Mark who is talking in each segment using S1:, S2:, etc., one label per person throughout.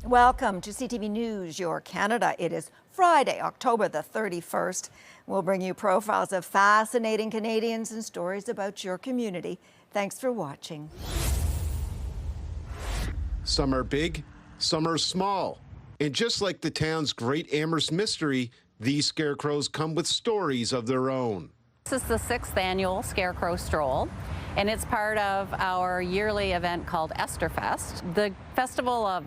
S1: Welcome to CTV News Your Canada. It is Friday, October the 31st. We'll bring you profiles of fascinating Canadians and stories about your community. Thanks for watching.
S2: Some are big, some are small. And just like the town's great Amherst mystery, these scarecrows come with stories of their own.
S3: This is the 6th annual Scarecrow Stroll, and it's part of our yearly event called Esterfest. The festival of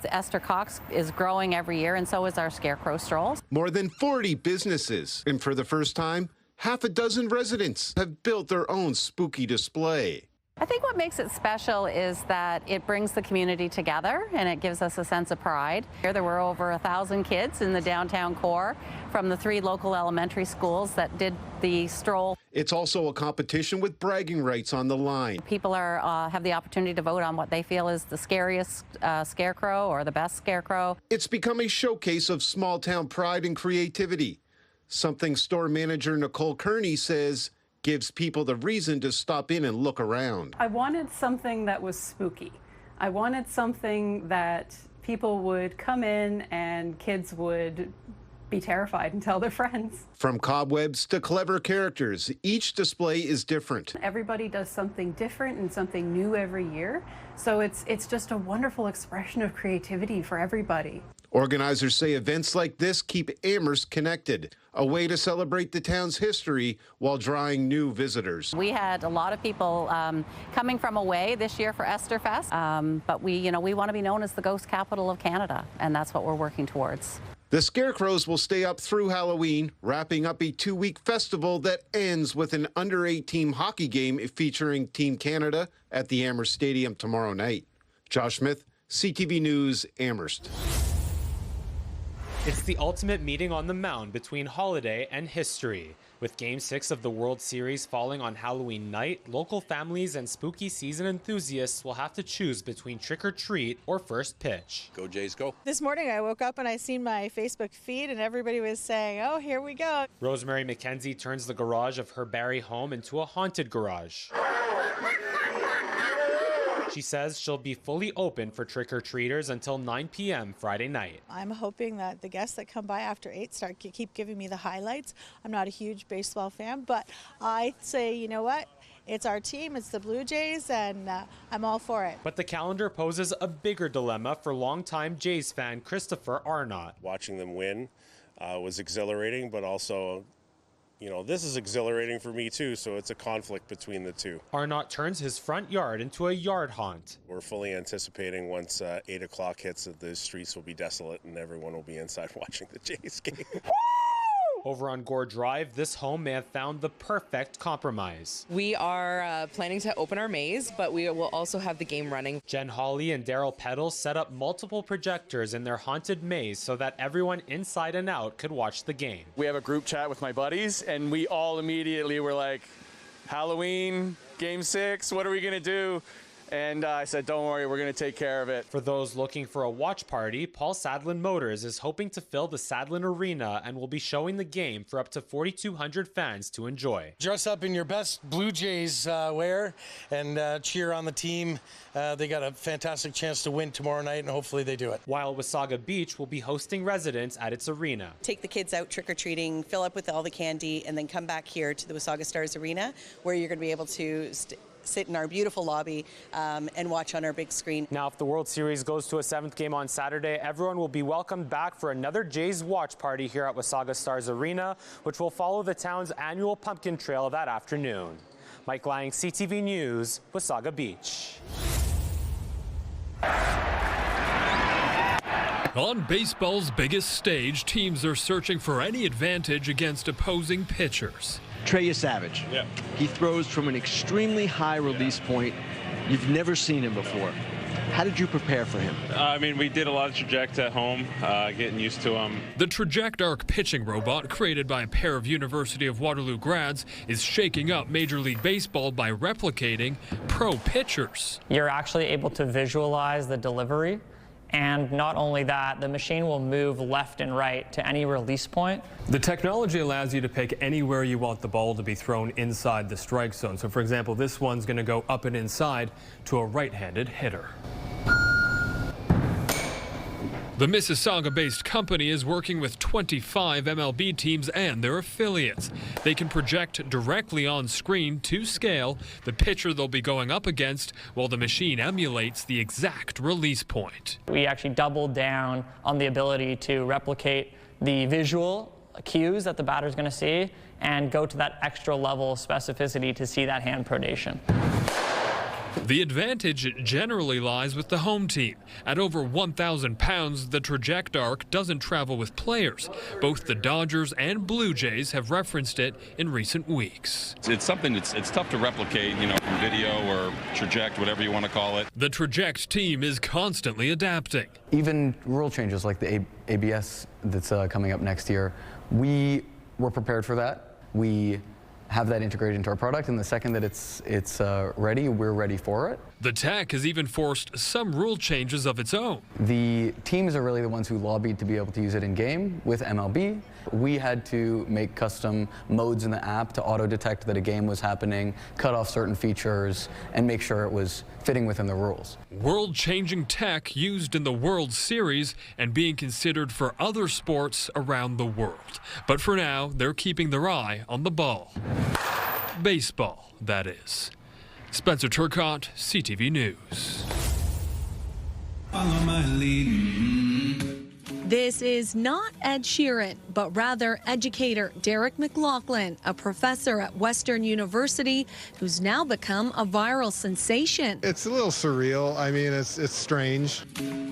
S3: the Estercocks is growing every year, and so is our Scarecrow Strolls.
S2: More than 40 businesses, and for the first time, half a dozen residents have built their own spooky display.
S3: I think what makes it special is that it brings the community together and it gives us a sense of pride. Here there were over 1,000 kids in the downtown core from the 3 local elementary schools that did the stroll.
S2: It's also a competition with bragging rights on the line.
S3: People have the opportunity to vote on what they feel is the scariest scarecrow or the best scarecrow.
S2: It's become a showcase of small town pride and creativity, something store manager Nicole Kearney says gives people the reason to stop in and look around.
S4: I wanted something that was spooky. I wanted something that people would come in and kids would be terrified and tell their friends.
S2: From cobwebs to clever characters, each display is different.
S4: Everybody does something different and something new every year. So it's just a wonderful expression of creativity for everybody.
S2: Organizers say events like this keep Amherst connected, a way to celebrate the town's history while drawing new visitors.
S3: We had a lot of people coming from away this year for Esterfest, but we want to be known as the ghost capital of Canada, and that's what we're working towards.
S2: The Scarecrows will stay up through Halloween, wrapping up a 2-week festival that ends with an under-18 hockey game featuring Team Canada at the Amherst Stadium tomorrow night. Josh Smith, CTV News, Amherst.
S5: It's the ultimate meeting on the mound between holiday and history. With Game 6 of the World Series falling on Halloween night, local families and spooky season enthusiasts will have to choose between trick or treat or first pitch.
S6: Go Jays, go.
S7: This morning I woke up and I seen my Facebook feed and everybody was saying, oh, here we go.
S5: Rosemary McKenzie turns the garage of her Barrie home into a haunted garage. She says she'll be fully open for trick-or-treaters until 9 p.m. Friday night.
S7: I'm hoping that the guests that come by after 8 keep giving me the highlights. I'm not a huge baseball fan, but I say, you know what? It's our team, it's the Blue Jays, and I'm all for it.
S5: But the calendar poses a bigger dilemma for longtime Jays fan Christopher Arnott.
S8: Watching them win was exhilarating, but also this is exhilarating for me too, so it's a conflict between the two.
S5: Arnott turns his front yard into a yard haunt.
S8: We're fully anticipating once 8 o'clock hits that the streets will be desolate and everyone will be inside watching the Jays game.
S5: Over on Gore Drive, this home may have found the perfect compromise.
S9: We are planning to open our maze, but we will also have the game running.
S5: Jen Hawley and Daryl Peddle set up multiple projectors in their haunted maze so that everyone inside and out could watch the game.
S10: We have a group chat with my buddies, and we all immediately were like, Halloween, Game 6, what are we going to do? And I said, don't worry, we're going to take care of it.
S5: For those looking for a watch party, Paul Sadlin Motors is hoping to fill the Sadlin Arena and will be showing the game for up to 4,200 fans to enjoy.
S11: Dress up in your best Blue Jays wear and cheer on the team. They got a fantastic chance to win tomorrow night, and hopefully they do it.
S5: While Wasaga Beach will be hosting residents at its arena.
S12: Take the kids out trick-or-treating, fill up with all the candy, and then come back here to the Wasaga Stars Arena, where you're going to be able to sit in our beautiful lobby and watch on our big screen.
S5: Now, if the World Series goes to a 7th game on Saturday, everyone will be welcomed back for another Jays watch party here at Wasaga Stars Arena, which will follow the town's annual pumpkin trail that afternoon. Mike Lang, CTV News, Wasaga Beach.
S13: On baseball's biggest stage, teams are searching for any advantage against opposing pitchers.
S14: Trey Savage. Yeah. He throws from an extremely high release point. You've never seen him before. How did you prepare for him?
S15: We did a lot of traject at home, getting used to him.
S13: The Traject Arc pitching robot, created by a pair of University of Waterloo grads, is shaking up Major League Baseball by replicating pro pitchers.
S16: You're actually able to visualize the delivery. And not only that, the machine will move left and right to any release point.
S17: The technology allows you to pick anywhere you want the ball to be thrown inside the strike zone. So, for example, this one's going to go up and inside to a right-handed hitter.
S13: The Mississauga-based company is working with 25 MLB teams and their affiliates. They can project directly on screen to scale the pitcher they'll be going up against, while the machine emulates the exact release point.
S16: We actually doubled down on the ability to replicate the visual cues that the batter's going to see and go to that extra level of specificity to see that hand pronation.
S13: The advantage generally lies with the home team. At over 1,000 pounds, the Traject Arc doesn't travel with players. Both the Dodgers and Blue Jays have referenced it in recent weeks.
S6: It's something that's tough to replicate, from video or Traject, whatever you want to call it.
S13: The Traject team is constantly adapting.
S18: Even rule changes like the ABS that's coming up next year, we were prepared for that. We have that integrated into our product, and the second that it's ready, we're ready for it.
S13: The tech has even forced some rule changes of its own.
S18: The teams are really the ones who lobbied to be able to use it in game with MLB. We had to make custom modes in the app to auto-detect that a game was happening, cut off certain features, and make sure it was fitting within the rules.
S13: World-changing tech used in the World Series and being considered for other sports around the world. But for now, they're keeping their eye on the ball. Baseball, that is. Spencer Turcotte, CTV News.
S19: Follow my lead.
S20: This is not Ed Sheeran, but rather educator Derek McLaughlin, a professor at Western University who's now become a viral sensation.
S21: It's a little surreal. I mean, it's strange.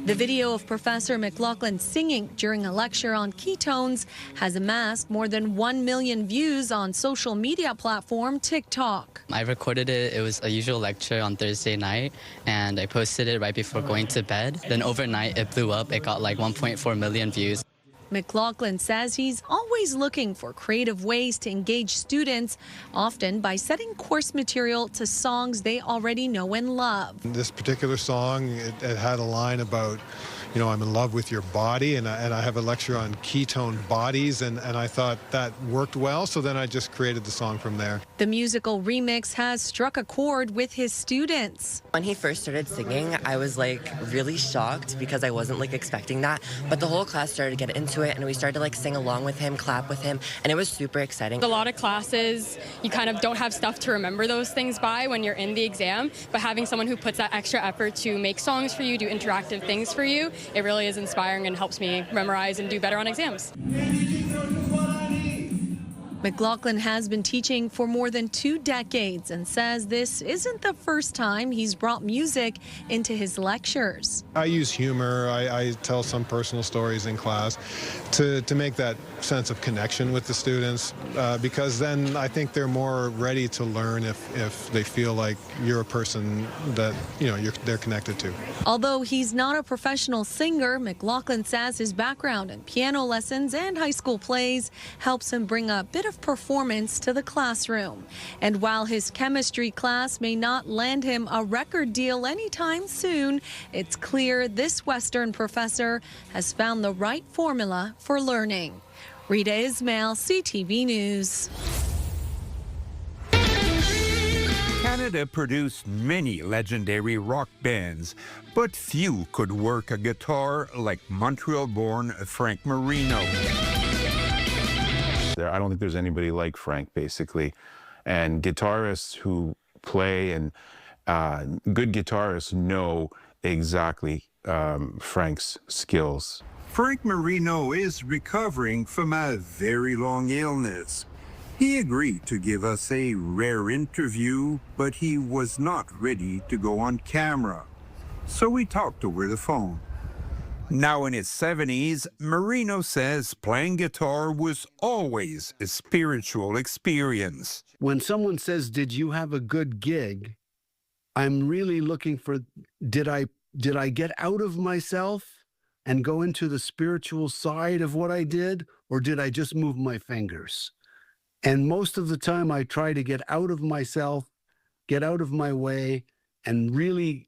S20: The video of Professor McLaughlin singing during a lecture on ketones has amassed more than 1 million views on social media platform TikTok.
S22: I recorded it. It was a usual lecture on Thursday night, and I posted it right before going to bed. Then overnight, it blew up. It got like 1.4 million views.
S20: McLaughlin says he's always looking for creative ways to engage students, often by setting course material to songs they already know and love.
S21: This particular song, it had a line about, I'm in love with your body, and I have a lecture on ketone bodies, and I thought that worked well, so then I just created the song from there.
S20: The musical remix has struck a chord with his students.
S23: When he first started singing, I was really shocked because I wasn't expecting that, but the whole class started to get into it, and we started to sing along with him, clap with him, and it was super exciting.
S24: A lot of classes, you kind of don't have stuff to remember those things by when you're in the exam, but having someone who puts that extra effort to make songs for you, do interactive things for you, it really is inspiring and helps me memorize and do better on exams.
S20: McLaughlin has been teaching for more than 2 decades and says this isn't the first time he's brought music into his lectures.
S21: I use humor. I tell some personal stories in class to make that sense of connection with the students, because then I think they're more ready to learn if they feel like you're a person that they're connected to.
S20: Although he's not a professional singer, McLaughlin says his background in piano lessons and high school plays helps him bring a bit of performance to the classroom. And while his chemistry class may not land him a record deal anytime soon, it's clear this Western professor has found the right formula for learning. Rita Ismail, CTV News.
S25: Canada produced many legendary rock bands, but few could work a guitar like Montreal-born Frank Marino.
S26: I don't think there's anybody like Frank, basically. And guitarists who play and good guitarists know exactly Frank's skills.
S25: Frank Marino is recovering from a very long illness. He agreed to give us a rare interview, but he was not ready to go on camera. So we talked over the phone. Now in his 70s, Marino says playing guitar was always a spiritual experience.
S27: When someone says, "Did you have a good gig?" I'm really looking for, did I get out of myself and go into the spiritual side of what I did, or did I just move my fingers? And most of the time I try to get out of myself, get out of my way, and really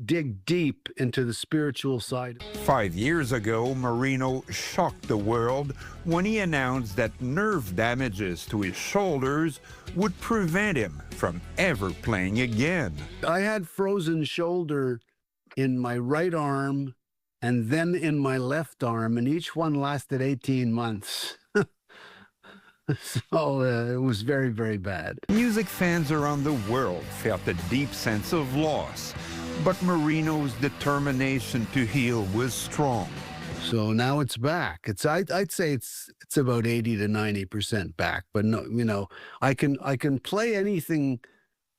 S27: dig deep into the spiritual side.
S25: 5 years ago, Marino shocked the world when he announced that nerve damages to his shoulders would prevent him from ever playing again.
S27: I had frozen shoulder in my right arm and then in my left arm, and each one lasted 18 months. So it was very, very bad.
S25: Music fans around the world felt a deep sense of loss, but Marino's determination to heal was strong.
S27: So now it's back. I'd say it's about 80 to 90% back. But no, you know, I can play anything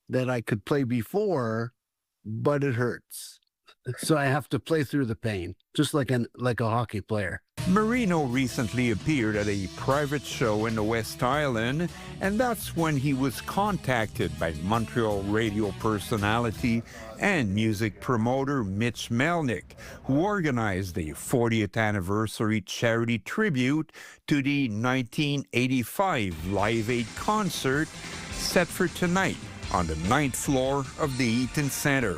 S27: that I could play before, but it hurts. So I have to play through the pain, just like a hockey player.
S25: Marino recently appeared at a private show in the West Island, and that's when he was contacted by Montreal radio personality and music promoter Mitch Melnick, who organized the 40th anniversary charity tribute to the 1985 Live Aid concert set for tonight on the 9th floor of the Eaton Center.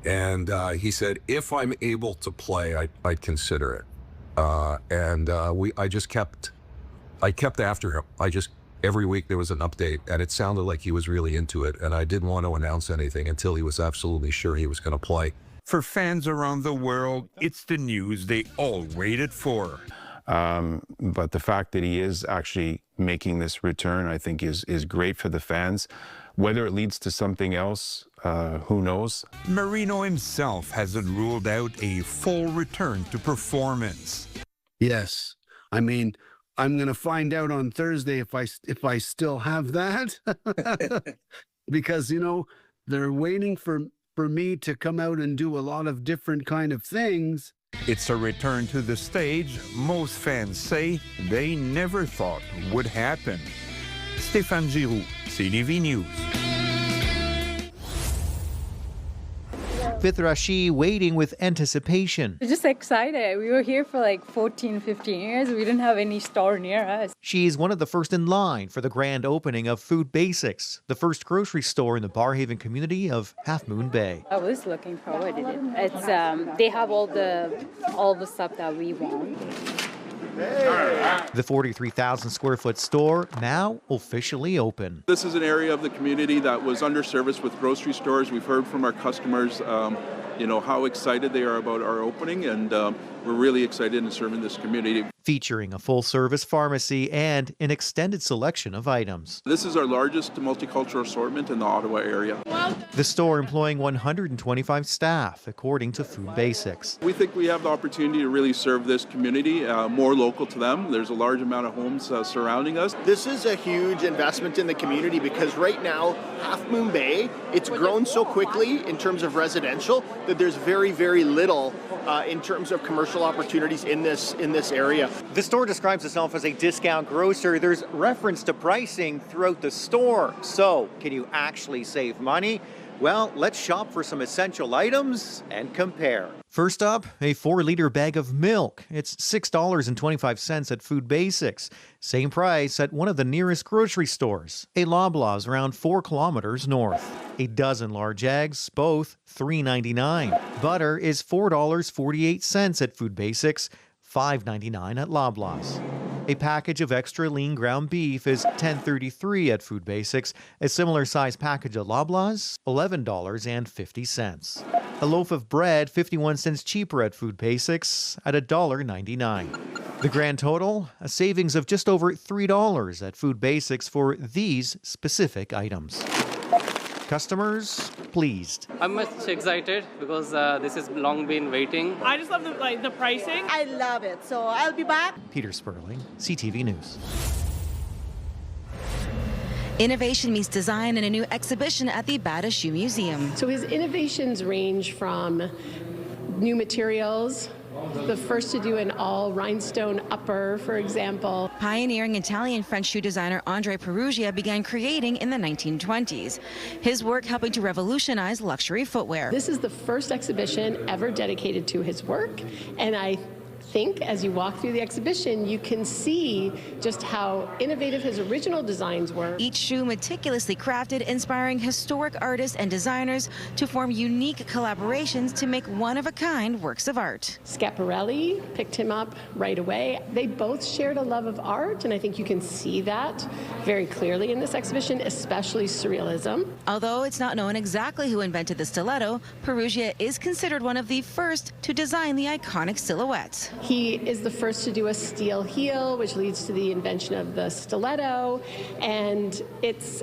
S1: And he said, if I'm able to play, I'd consider it. I kept after him. Every week there was an update, and it sounded like he was really into it, and I didn't want to announce anything until he was absolutely sure he was going to play.
S25: For fans around the world, it's the news they all waited for.
S26: But the fact that he is actually making this return, I think, is great for the fans. Whether it leads to something else, who knows?
S25: Marino himself hasn't ruled out a full return to performance.
S27: Yes. I mean, I'm going to find out on Thursday if I still have that. Because, you know, they're waiting for me to come out and do a lot of different kind of things.
S25: It's a return to the stage most fans say they never thought would happen. Stéphane Giroux, CTV News.
S2: Fithrashi waiting with anticipation.
S3: We're just excited. We were here for like 14, 15 years. We didn't have any store near us.
S2: She's one of the first in line for the grand opening of Food Basics, the first grocery store in the Barrhaven community of Half Moon Bay.
S3: I was looking forward to it. It's they have all the stuff that we want.
S2: The 43,000 square foot store now officially open.
S4: This is an area of the community that was underserviced with grocery stores. We've heard from our customers, how excited they are about our opening, and we're really excited in serving this community.
S2: Featuring a full-service pharmacy and an extended selection of items.
S4: This is our largest multicultural assortment in the Ottawa area.
S2: The store employing 125 staff, according to Food Basics.
S4: We think we have the opportunity to really serve this community more local to them. There's a large amount of homes surrounding us.
S7: This is a huge investment in the community because right now, Half Moon Bay, it's grown so quickly in terms of residential that there's very, very little in terms of commercial opportunities in this area.
S2: The store describes itself as a discount grocer. There's reference to pricing throughout the store. So, can you actually save money? Well, let's shop for some essential items and compare. First up, a 4-liter bag of milk. It's $6.25 at Food Basics. Same price at one of the nearest grocery stores. A Loblaws around 4 kilometers north. A dozen large eggs, both $3.99. Butter is $4.48 at Food Basics. $5.99 at Loblaws. A package of extra lean ground beef is $10.33 at Food Basics. A similar size package at Loblaws, $11.50. A loaf of bread, 51 cents cheaper at Food Basics at $1.99. The grand total, a savings of just over $3 at Food Basics for these specific items. Customers pleased.
S8: I'm much excited because this has long been waiting.
S9: I just love the pricing.
S28: I love it, so I'll be back.
S2: Peter Sperling, CTV News.
S29: Innovation meets design in a new exhibition at the Bata Shoe Museum.
S30: So his innovations range from new materials, the first to do an all rhinestone upper, for example.
S29: Pioneering Italian-French shoe designer Andre Perugia began creating in the 1920s. His work helping to revolutionize luxury footwear.
S30: This is the first exhibition ever dedicated to his work, and I think as you walk through the exhibition, you can see just how innovative his original designs were.
S29: Each shoe meticulously crafted, inspiring historic artists and designers to form unique collaborations to make one-of-a-kind works of art.
S30: Schiaparelli picked him up right away. They both shared a love of art, and I think you can see that very clearly in this exhibition, especially surrealism.
S29: Although it's not known exactly who invented the stiletto, Perugia is considered one of the first to design the iconic silhouette.
S30: He is the first to do a steel heel, which leads to the invention of the stiletto, and it's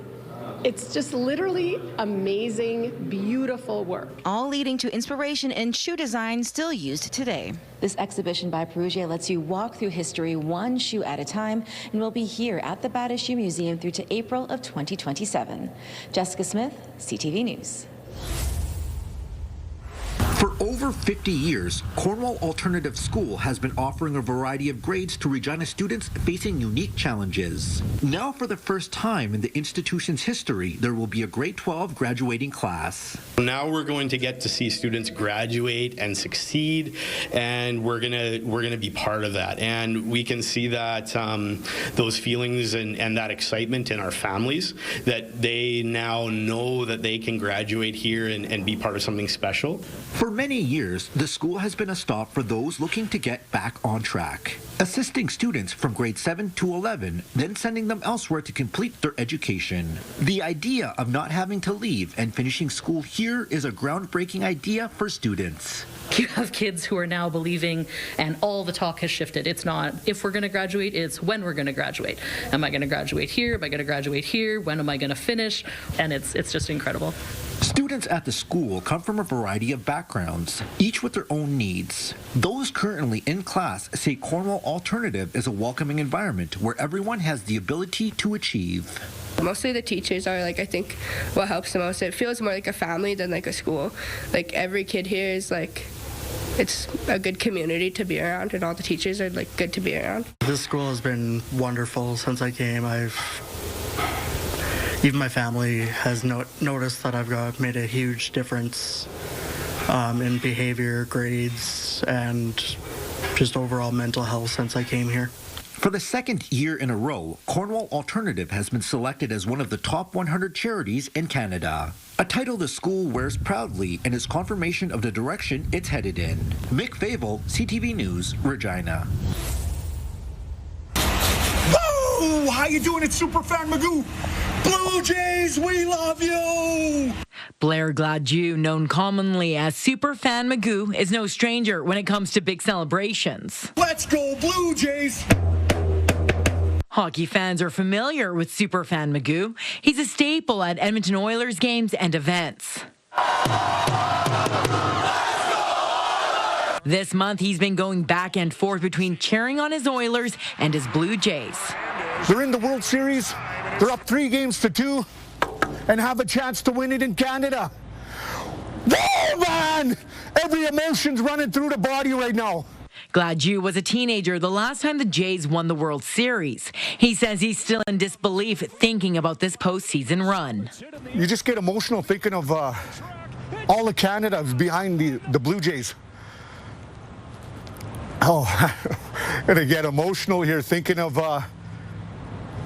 S30: just literally amazing, beautiful work.
S29: All leading to inspiration in shoe design still used today. This exhibition by Perugia lets you walk through history one shoe at a time and will be here at the Bata Shoe Museum through to April of 2027. Jessica Smith, CTV News.
S5: For over 50 years, Cornwall Alternative School has been offering a variety of grades to Regina students facing unique challenges. Now, for the first time in the institution's history, there will be a grade 12 graduating class.
S6: Now we're going to get to see students graduate and succeed, and we're gonna be part of that. And we can see that those feelings and that excitement in our families, that they now know that they can graduate here and be part of something special.
S5: For many years, the school has been a stop for those looking to get back on track, assisting students from grade 7 to 11, then sending them elsewhere to complete their education. The idea of not having to leave and finishing school here is a groundbreaking idea for students.
S10: You have kids who are now believing, and all the talk has shifted. It's not if we're going to graduate, it's when we're going to graduate. Am I going to graduate here? Am I going to graduate here? When am I going to finish? And it's just incredible.
S5: Students at the school come from a variety of backgrounds, each with their own needs. Those currently in class say Cornwall Alternative is a welcoming environment where everyone has the ability to achieve.
S11: Mostly the teachers are, I think, what helps the most. It feels more like a family than like a school. Every kid here is it's a good community to be around, and all the teachers are good to be around.
S12: This school has been wonderful since I came. Even my family has noticed that I've made a huge difference in behavior, grades, and just overall mental health since I came here.
S5: For the second year in a row, Cornwall Alternative has been selected as one of the top 100 charities in Canada, a title the school wears proudly and is confirmation of the direction it's headed in. Mick Favel, CTV News, Regina.
S14: Oh, how you doing? It's Superfan Magoo. Blue Jays, we love you!
S15: Blair Gladue, known commonly as Superfan Magoo, is no stranger when it comes to big celebrations.
S14: Let's go Blue Jays!
S15: Hockey fans are familiar with Superfan Magoo. He's a staple at Edmonton Oilers games and events. This month, he's been going back and forth between cheering on his Oilers and his Blue Jays.
S14: They're in the World Series. They're up 3-2 and have a chance to win it in Canada. Whoa, man! Every emotion's running through the body right now.
S15: Gladue was a teenager the last time the Jays won the World Series. He says he's still in disbelief thinking about this postseason run.
S14: You just get emotional thinking of all of Canada behind the Blue Jays. Oh, I'm gonna get emotional here thinking of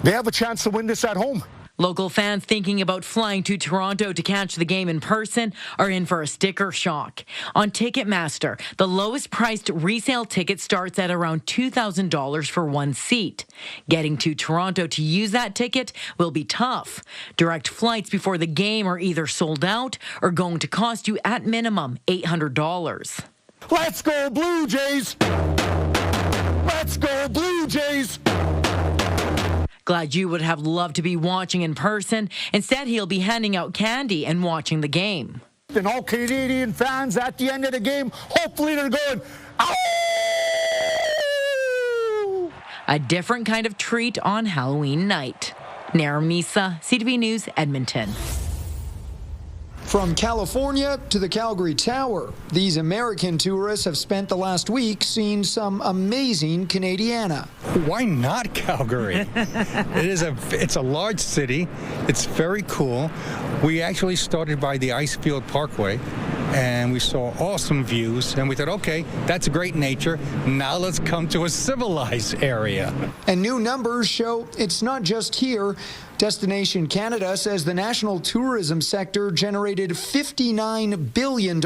S14: they have a chance to win this at home.
S15: Local fans thinking about flying to Toronto to catch the game in person are in for a sticker shock. On Ticketmaster, the lowest priced resale ticket starts at around $2,000 for one seat. Getting to Toronto to use that ticket will be tough. Direct flights before the game are either sold out or going to cost you at minimum $800.
S14: Let's go Blue Jays! Let's go Blue Jays!
S15: Gladue would have loved to be watching in person. Instead, he'll be handing out candy and watching the game.
S14: And all Canadian fans at the end of the game, hopefully they're going, "Ow!"
S15: A different kind of treat on Halloween night. Naramisa, CTV News, Edmonton.
S16: From California to the Calgary Tower, these American tourists have spent the last week seeing some amazing Canadiana.
S17: Why not Calgary? It's a large city. It's very cool. We actually started by the Icefield Parkway, and we saw awesome views, and we thought, okay, that's great nature. Now let's come to a civilized area.
S16: And new numbers show it's not just here. Destination Canada says the national tourism sector generated $59 billion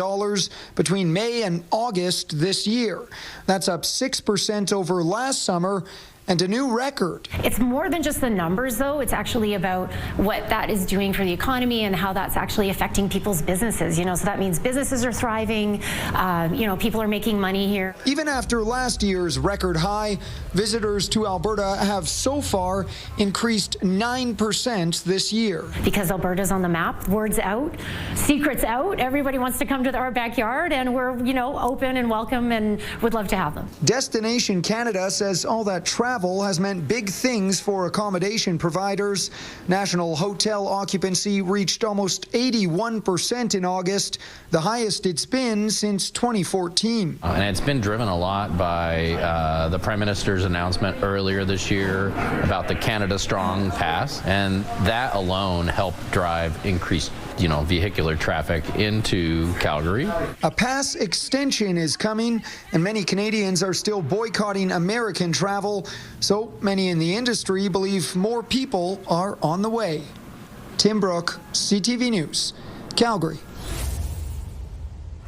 S16: between May and August this year. That's up 6% over last summer and a new record.
S1: It's more than just the numbers, though. It's actually about what that is doing for the economy and how that's actually affecting people's businesses. So that means businesses are thriving, people are making money here.
S16: Even after last year's record high, visitors to Alberta have so far increased 9% this year.
S1: Because Alberta's on the map, word's out, secret's out, everybody wants to come to our backyard, and we're, open and welcome and would love to have them.
S16: Destination Canada says all that travel has meant big things for accommodation providers. National hotel occupancy reached almost 81% in August, the highest it's been since 2014.
S13: And it's been driven a lot by the Prime Minister's announcement earlier this year about the Canada Strong Pass, and that alone helped drive increased vehicular traffic into Calgary.
S16: A pass extension is coming, and many Canadians are still boycotting American travel, so many in the industry believe more people are on the way. Tim Brooke, CTV News, Calgary.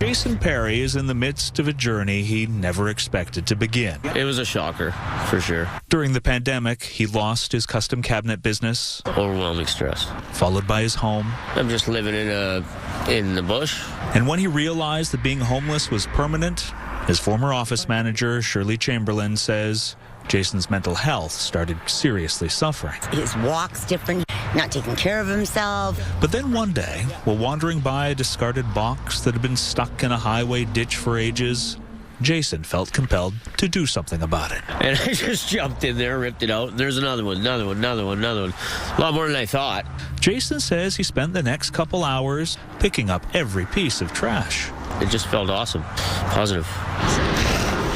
S18: Jason Perry is in the midst of a journey he never expected to begin.
S19: It was a shocker, for sure.
S18: During the pandemic, he lost his custom cabinet business.
S19: Overwhelming stress.
S18: Followed by his home.
S19: I'm just living in the bush.
S18: And when he realized that being homeless was permanent, his former office manager, Shirley Chamberlain, says Jason's mental health started seriously suffering.
S20: His walk's different, not taking care of himself.
S18: But then one day, while wandering by a discarded box that had been stuck in a highway ditch for ages, Jason felt compelled to do something about it.
S19: And I just jumped in there, ripped it out. There's another one. A lot more than I thought.
S18: Jason says he spent the next couple hours picking up every piece of trash.
S19: It just felt awesome. Positive.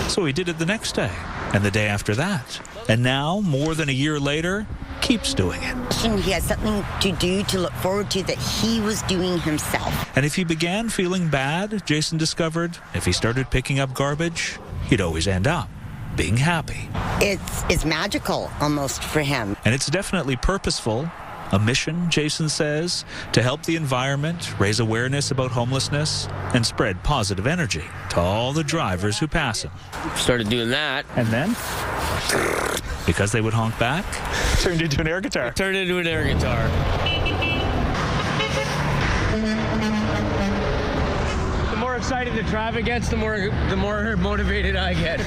S18: So he did it the next day, and the day after that. And now, more than a year later, keeps doing it.
S20: He has something to do to look forward to that he was doing himself.
S18: And if he began feeling bad, Jason discovered, if he started picking up garbage, he'd always end up being happy.
S20: It's magical almost for him.
S18: And it's definitely purposeful. A mission, Jason says, to help the environment, raise awareness about homelessness, and spread positive energy to all the drivers who pass him.
S19: Started doing that.
S18: And then, because they would honk back,
S19: turned into an air guitar. The more excited the traffic gets, the more motivated I get.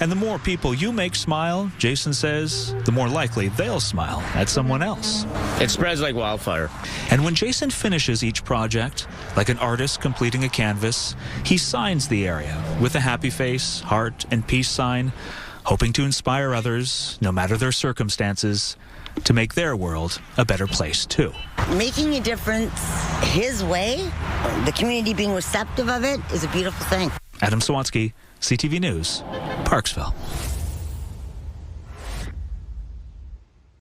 S18: And the more people you make smile, Jason says, the more likely they'll smile at someone else.
S19: It spreads like wildfire.
S18: And when Jason finishes each project, like an artist completing a canvas, he signs the area with a happy face, heart, and peace sign, hoping to inspire others, no matter their circumstances, to make their world a better place too.
S20: Making a difference his way, the community being receptive of it, is a beautiful thing.
S18: Adam Swansky, CTV News, Parksville.